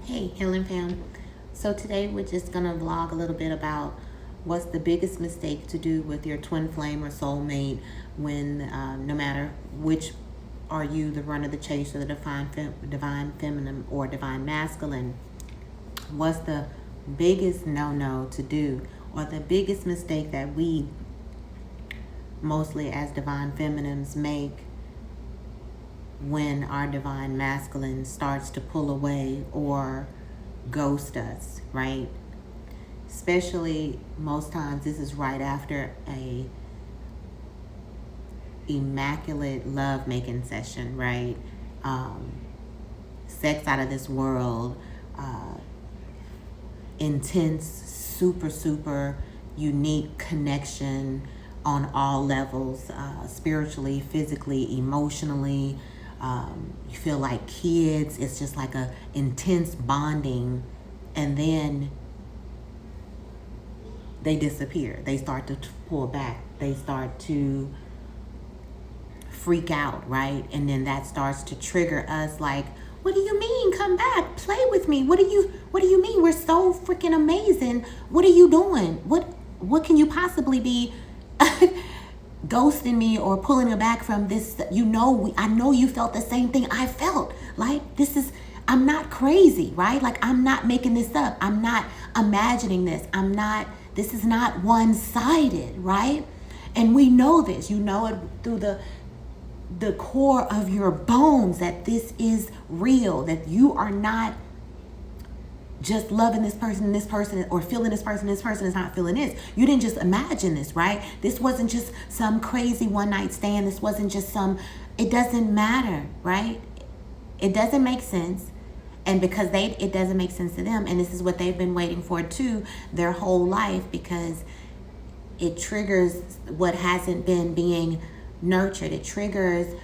Hey, Healing Fam. So today we're just going to vlog a little bit about what's the biggest mistake to do with your twin flame or soulmate when no matter which are you, the runner, the chaser, the divine feminine or divine masculine, what's the biggest no-no to do or the biggest mistake that we mostly as divine feminines make when our divine masculine starts to pull away or ghost us, right? Especially most times this is right after a immaculate love making session, right? Sex out of this world, intense, super unique connection on all levels, spiritually, physically, emotionally. You feel like kids. It's just like a intense bonding, and then they disappear. They start to pull back. They start to freak out, right? And then that starts to trigger us like, what do you mean? Come back, play with me. What do you mean? We're so freaking amazing. What are you doing? What can you possibly be ghosting me or pulling me back from this? I know you felt the same thing I felt. Like, I'm not crazy, right? Like, I'm not making this up. I'm not imagining this. This is not one-sided, right? And we know this. You know it through the core of your bones that this is real, that you are not just loving this person, or feeling this person is not feeling this. You didn't just imagine this, right? This wasn't just some crazy one night stand. This wasn't just it doesn't matter, right? It doesn't make sense. And because it doesn't make sense to them, and this is what they've been waiting for too their whole life, because it triggers what hasn't been being nurtured. It triggers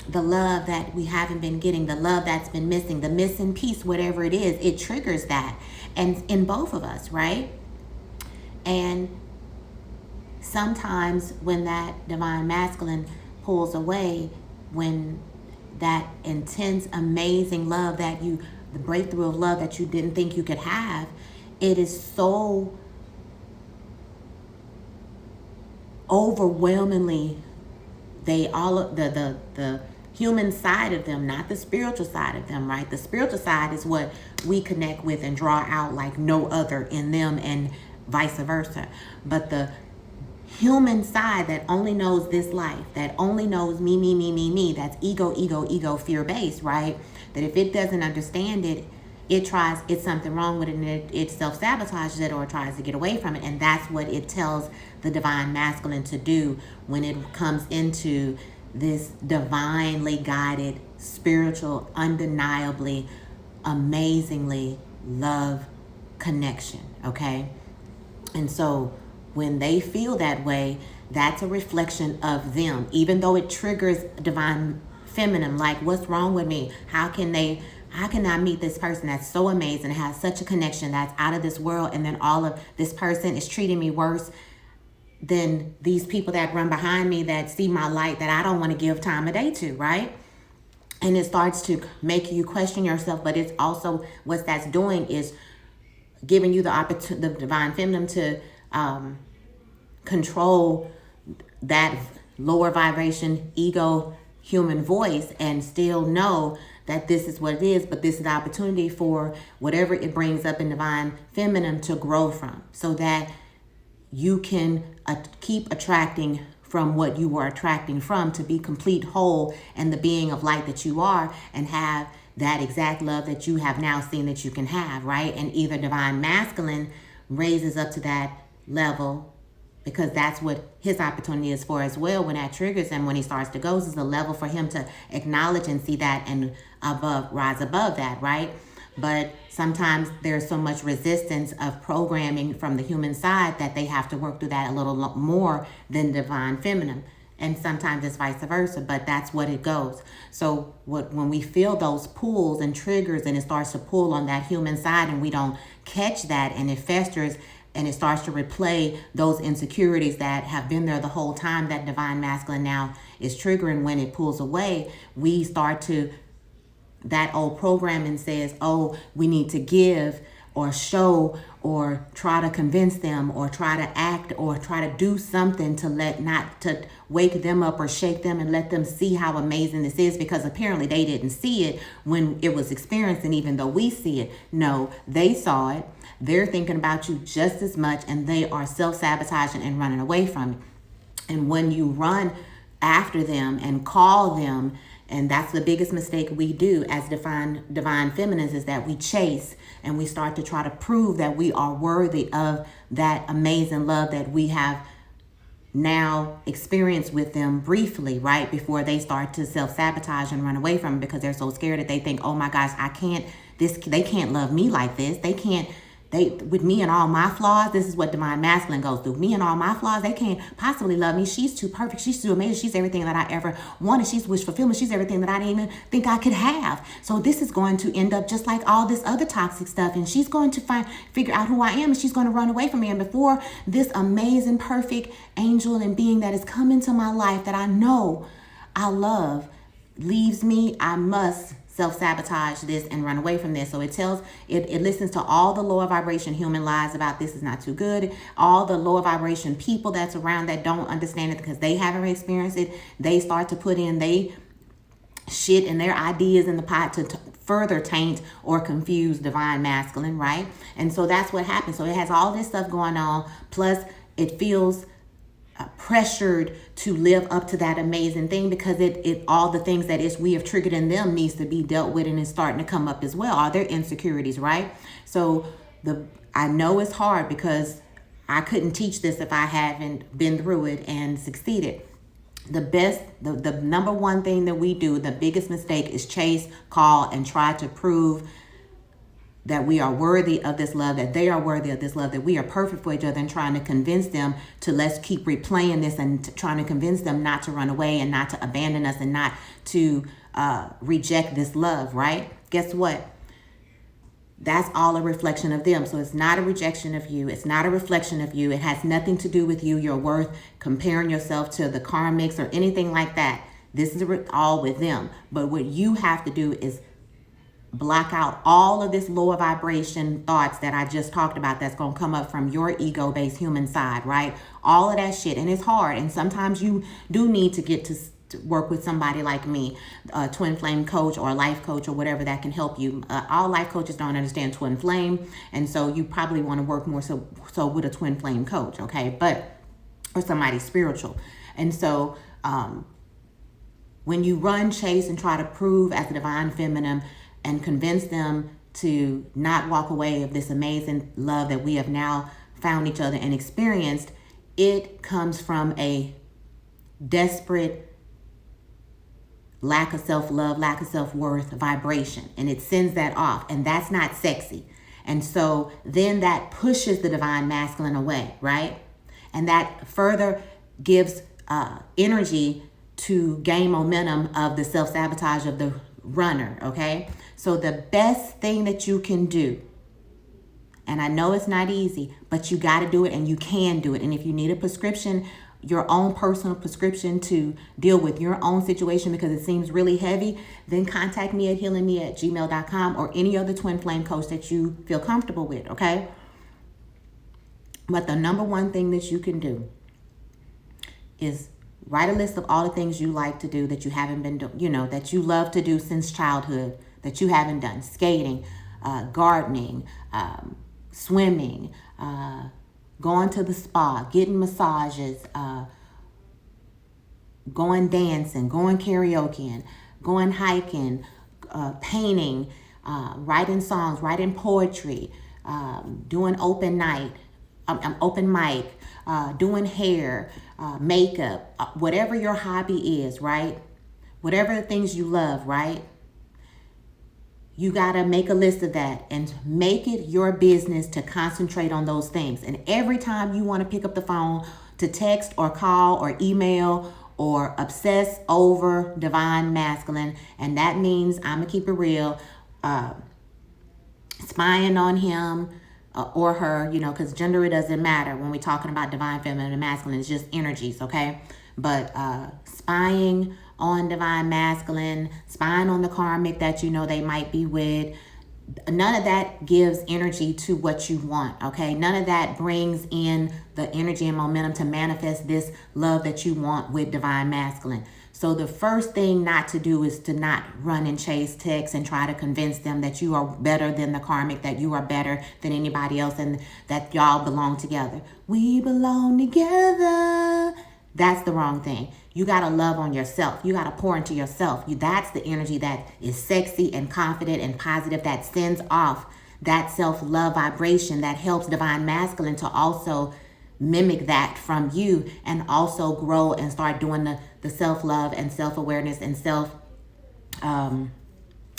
the love that we haven't been getting, the love that's been missing, the missing piece, whatever it is. It triggers that, and in both of us, right? And sometimes when that divine masculine pulls away, when that intense, amazing love the breakthrough of love that you didn't think you could have, it is so overwhelmingly, the human side of them, not the spiritual side of them, right? The spiritual side is what we connect with and draw out like no other in them, and vice versa. But the human side that only knows this life, that only knows me, that's ego, fear-based, right? That if it doesn't understand it, it's something wrong with it, and it self-sabotages it or tries to get away from it. And that's what it tells the divine masculine to do when it comes into this divinely guided, spiritual, undeniably, amazingly love connection, okay? And so when they feel that way, that's a reflection of them. Even though it triggers divine feminine, like, what's wrong with me? How can I meet this person that's so amazing, has such a connection that's out of this world, and then all of this person is treating me worse than these people that run behind me that see my light that I don't want to give time of day to, right? And it starts to make you question yourself, but it's also what that's doing is giving you the opportunity, the divine feminine, to control that lower vibration ego human voice, and still know that this is what it is, but this is the opportunity for whatever it brings up in divine feminine to grow from, so that you can keep attracting from what you were attracting from, to be complete, whole, and the being of light that you are, and have that exact love that you have now seen that you can have, right? And either divine masculine raises up to that level, because that's what his opportunity is for as well. When that triggers him, when he starts to go, is a level for him to acknowledge and see that, and rise above that, right? But sometimes there's so much resistance of programming from the human side that they have to work through that a little more than divine feminine. And sometimes it's vice versa, but that's what it goes. So when we feel those pulls and triggers, and it starts to pull on that human side, and we don't catch that, and it festers, and it starts to replay those insecurities that have been there the whole time, that divine masculine now is triggering. When it pulls away, we start to that old programming says, oh, we need to give or show or try to convince them or try to act or try to do something to not to wake them up or shake them and let them see how amazing this is, because apparently they didn't see it when it was experienced. And even though we see it, no, they saw it. They're thinking about you just as much, and they are self-sabotaging and running away from it. And when you run after them and call them, and that's the biggest mistake we do as divine feminines, is that we chase and we start to try to prove that we are worthy of that amazing love that we have now experienced with them briefly, right? Before they start to self-sabotage and run away from it, because they're so scared that they think, oh my gosh, they can't love me like this. With me and all my flaws, this is what divine masculine goes through. Me and all my flaws, they can't possibly love me. She's too perfect. She's too amazing. She's everything that I ever wanted. She's wish fulfillment. She's everything that I didn't even think I could have. So this is going to end up just like all this other toxic stuff. And she's going to figure out who I am, and she's going to run away from me. And before this amazing, perfect angel and being that has come into my life that I know I love leaves me, I must self-sabotage this and run away from this. So it listens to all the lower vibration human lies about this is not too good, all the lower vibration people that's around that don't understand it because they haven't experienced it. They start to put in they shit and their ideas in the pot to further taint or confuse divine masculine, right? And so that's what happens. So it has all this stuff going on, plus it feels pressured to live up to that amazing thing, because it all the things that we have triggered in them needs to be dealt with, and it's starting to come up as well, all their insecurities, right? So I know it's hard because I couldn't teach this if I haven't been through it and succeeded. The number one thing that we do, the biggest mistake, is chase, call, and try to prove that we are worthy of this love, that they are worthy of this love, that we are perfect for each other, and trying to convince them to let's keep replaying this and trying to convince them not to run away and not to abandon us and not to reject this love, right? Guess what? That's all a reflection of them. So it's not a rejection of you. It's not a reflection of you. It has nothing to do with you, your worth, comparing yourself to the karmics or anything like that. This is all with them. But what you have to do is block out all of this lower vibration thoughts that I just talked about that's going to come up from your ego-based human side, right? All of that shit. And it's hard. And sometimes you do need to get to work with somebody like me, a twin flame coach or a life coach or whatever that can help you. All life coaches don't understand twin flame. And so you probably want to work more so with a twin flame coach, okay? Or somebody spiritual. And so when you run, chase, and try to prove as a divine feminine and convince them to not walk away of this amazing love that we have now found each other and experienced, it comes from a desperate lack of self-love, lack of self-worth vibration, and it sends that off, and that's not sexy. And so then that pushes the divine masculine away, right? And that further gives energy to gain momentum of the self-sabotage of the runner, okay? So the best thing that you can do, and I know it's not easy, but you got to do it, and you can do it. And if you need a prescription, your own personal prescription to deal with your own situation because it seems really heavy, then contact me at HealinMi@gmail.com or any other twin flame coach that you feel comfortable with, okay? But the number one thing that you can do is write a list of all the things you like to do that you haven't been doing, that you love to do since childhood that you haven't done. Skating, gardening, swimming, going to the spa, getting massages, going dancing, going karaoke, going hiking, painting, writing songs, writing poetry, doing open mic, doing hair, makeup, whatever your hobby is, right? Whatever the things you love, right? You got to make a list of that and make it your business to concentrate on those things. And every time you want to pick up the phone to text or call or email or obsess over divine masculine, and that means, I'm going to keep it real, spying on him or her, because gender, it doesn't matter when we're talking about divine feminine and masculine. It's just energies, okay? But spying on divine masculine, spying on the karmic that you know they might be with. None of that gives energy to what you want, okay? None of that brings in the energy and momentum to manifest this love that you want with divine masculine. So the first thing not to do is to not run and chase texts and try to convince them that you are better than the karmic, that you are better than anybody else, and that y'all belong together. We belong together. That's the wrong thing. You got to love on yourself. You got to pour into yourself. That's the energy that is sexy and confident and positive, that sends off that self-love vibration that helps divine masculine to also mimic that from you and also grow and start doing the self-love and self-awareness and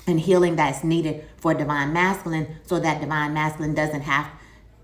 and healing that's needed for divine masculine, so that divine masculine doesn't have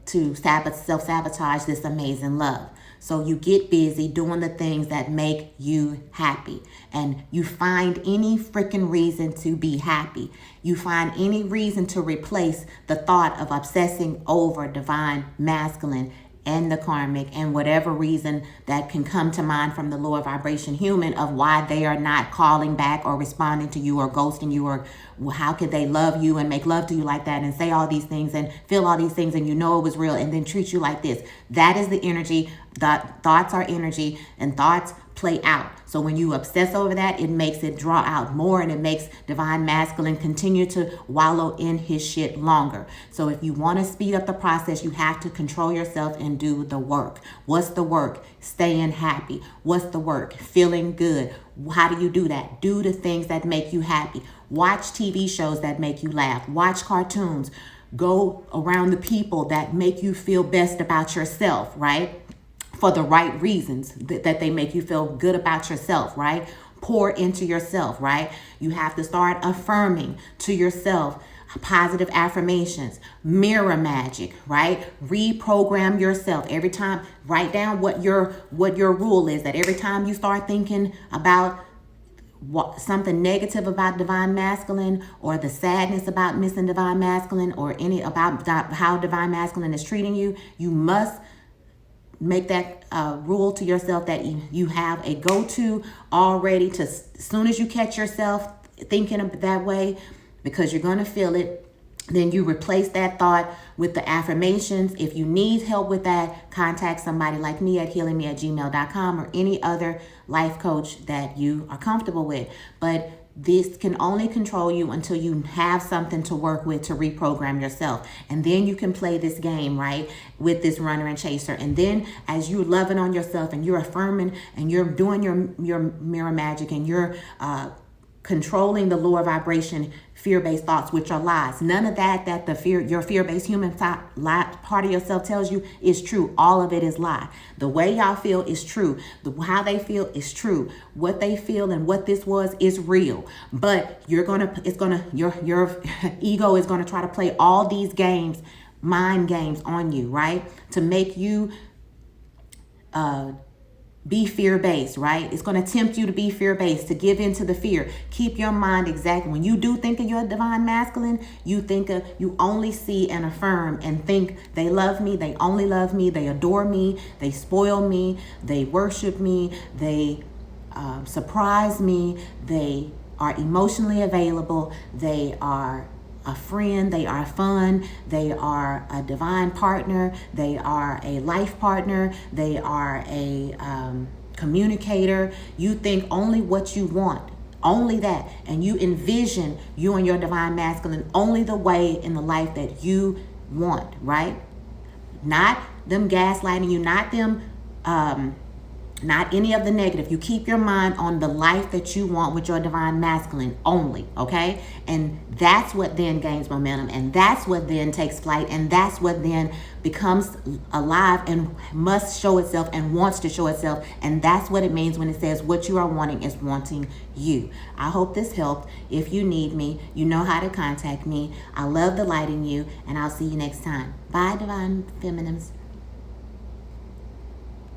to self-sabotage this amazing love. So you get busy doing the things that make you happy, and you find any freaking reason to be happy. You find any reason to replace the thought of obsessing over divine masculine and the karmic and whatever reason that can come to mind from the lower vibration human of why they are not calling back or responding to you or ghosting you, or how could they love you and make love to you like that and say all these things and feel all these things and you know it was real and then treat you like this. That is the energy. Thoughts are energy, and thoughts play out. So when you obsess over that, it makes it draw out more, and it makes divine masculine continue to wallow in his shit longer. So if you want to speed up the process, you have to control yourself and do the work. What's the work? Staying happy. What's the work? Feeling good. How do you do that? Do the things that make you happy. Watch TV shows that make you laugh. Watch cartoons. Go around the people that make you feel best about yourself, right? For the right reasons, that they make you feel good about yourself, right? Pour into yourself, right? You have to start affirming to yourself positive affirmations, mirror magic, right? Reprogram yourself every time. Write down what your rule is, that every time you start thinking about something negative about divine masculine, or the sadness about missing divine masculine, or any about how divine masculine is treating you, you must make that rule to yourself that you have a go-to already, to as soon as you catch yourself thinking of that way, because you're going to feel it. Then you replace that thought with the affirmations. If you need help with that, contact somebody like me at HealinMi@gmail.com, or any other life coach that you are comfortable with. But this can only control you until you have something to work with to reprogram yourself. And then you can play this game, right, with this runner and chaser. And then as you're loving on yourself and you're affirming and you're doing your mirror magic and you're controlling the lower vibration fear-based thoughts, which are lies. None of that your fear-based human part of yourself tells you is true. All of it is lie. The way y'all feel is true. How they feel is true. What they feel and what this was is real. But your ego is gonna try to play all these games, mind games on you, right? To make you be fear-based, right? It's going to tempt you to be fear-based, to give into the fear. Keep your mind exactly. When you do think of your divine masculine, you only see and affirm and think they love me, they only love me, they adore me, they spoil me, they worship me, they surprise me, they are emotionally available, they are a friend, they are fun, they are a divine partner, they are a life partner, they are a communicator. You think only what you want, only that, and you envision you and your divine masculine only the way in the life that you want, right? Not them gaslighting you, not them not any of the negative. You keep your mind on the life that you want with your divine masculine only, okay? And that's what then gains momentum, and that's what then takes flight, and that's what then becomes alive and must show itself and wants to show itself. And that's what it means when it says what you are wanting is wanting you. I hope this helped. If you need me, you know how to contact me. I love the light in you, and I'll see you next time. Bye, divine feminines.